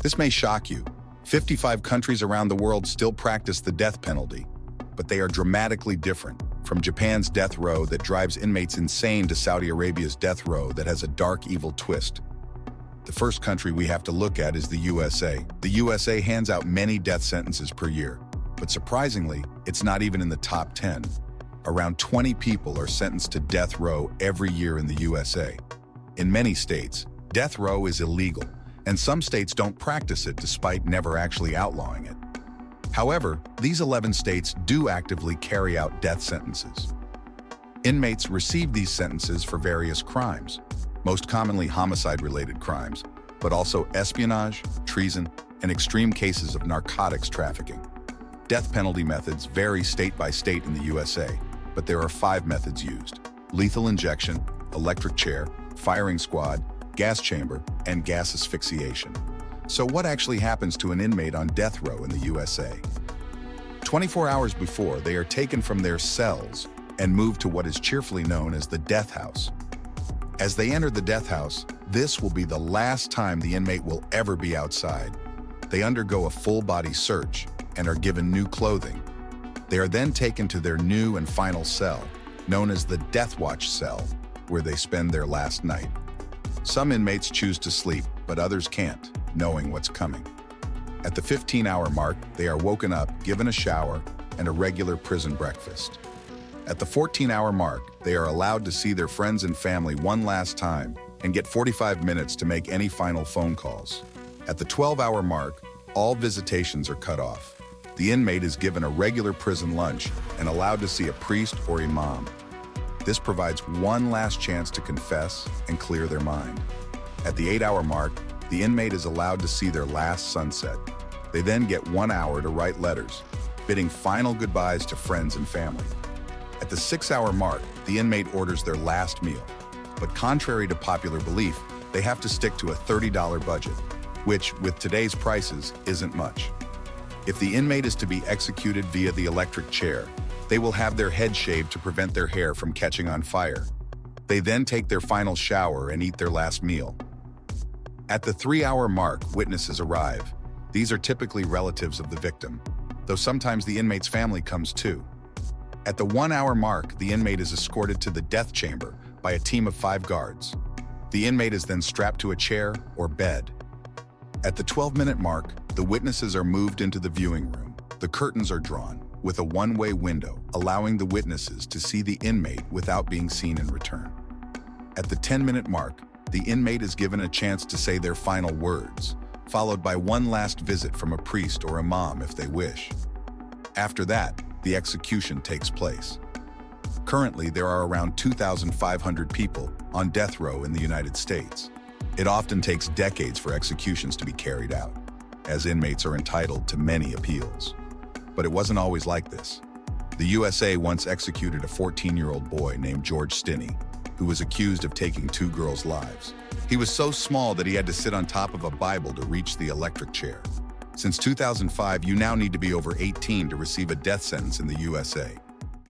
This may shock you. 55 countries around the world still practice the death penalty, but they are dramatically different, from Japan's death row that drives inmates insane to Saudi Arabia's death row that has a dark, evil twist. The first country we have to look at is the USA. The USA hands out many death sentences per year, but surprisingly, it's not even in the top 10. Around 20 people are sentenced to death row every year in the USA. In many states, death row is illegal, and some states don't practice it despite never actually outlawing it. However, these 11 states do actively carry out death sentences. Inmates receive these sentences for various crimes, most commonly homicide-related crimes, but also espionage, treason, and extreme cases of narcotics trafficking. Death penalty methods vary state by state in the USA, but there are 5 methods used: lethal injection, electric chair, firing squad, gas chamber, and gas asphyxiation. So what actually happens to an inmate on death row in the USA? 24 hours before, they are taken from their cells and moved to what is cheerfully known as the death house. As they enter the death house, this will be the last time the inmate will ever be outside. They undergo a full-body search and are given new clothing. They are then taken to their new and final cell, known as the Death Watch cell, where they spend their last night. Some inmates choose to sleep, but others can't, knowing what's coming. At the 15-hour mark, they are woken up, given a shower, and a regular prison breakfast. At the 14-hour mark, they are allowed to see their friends and family one last time and get 45 minutes to make any final phone calls. At the 12-hour mark, all visitations are cut off. The inmate is given a regular prison lunch and allowed to see a priest or imam. This provides one last chance to confess and clear their mind. At the 8-hour mark, the inmate is allowed to see their last sunset. They then get 1 hour to write letters, bidding final goodbyes to friends and family. At the 6-hour mark, the inmate orders their last meal. But contrary to popular belief, they have to stick to a $30 budget, which, with today's prices, isn't much. If the inmate is to be executed via the electric chair, they will have their head shaved to prevent their hair from catching on fire. They then take their final shower and eat their last meal. At the 3-hour mark, witnesses arrive. These are typically relatives of the victim, though sometimes the inmate's family comes too. At the 1-hour mark, the inmate is escorted to the death chamber by a team of 5 guards. The inmate is then strapped to a chair or bed. At the 12-minute mark, the witnesses are moved into the viewing room. The curtains are drawn, with a one-way window, allowing the witnesses to see the inmate without being seen in return. At the 10-minute mark, the inmate is given a chance to say their final words, followed by one last visit from a priest or imam if they wish. After that, the execution takes place. Currently, there are around 2,500 people on death row in the United States. It often takes decades for executions to be carried out, as inmates are entitled to many appeals. But it wasn't always like this. The USA once executed a 14-year-old boy named George Stinney, who was accused of taking 2 girls' lives. He was so small that he had to sit on top of a Bible to reach the electric chair. Since 2005, you now need to be over 18 to receive a death sentence in the USA.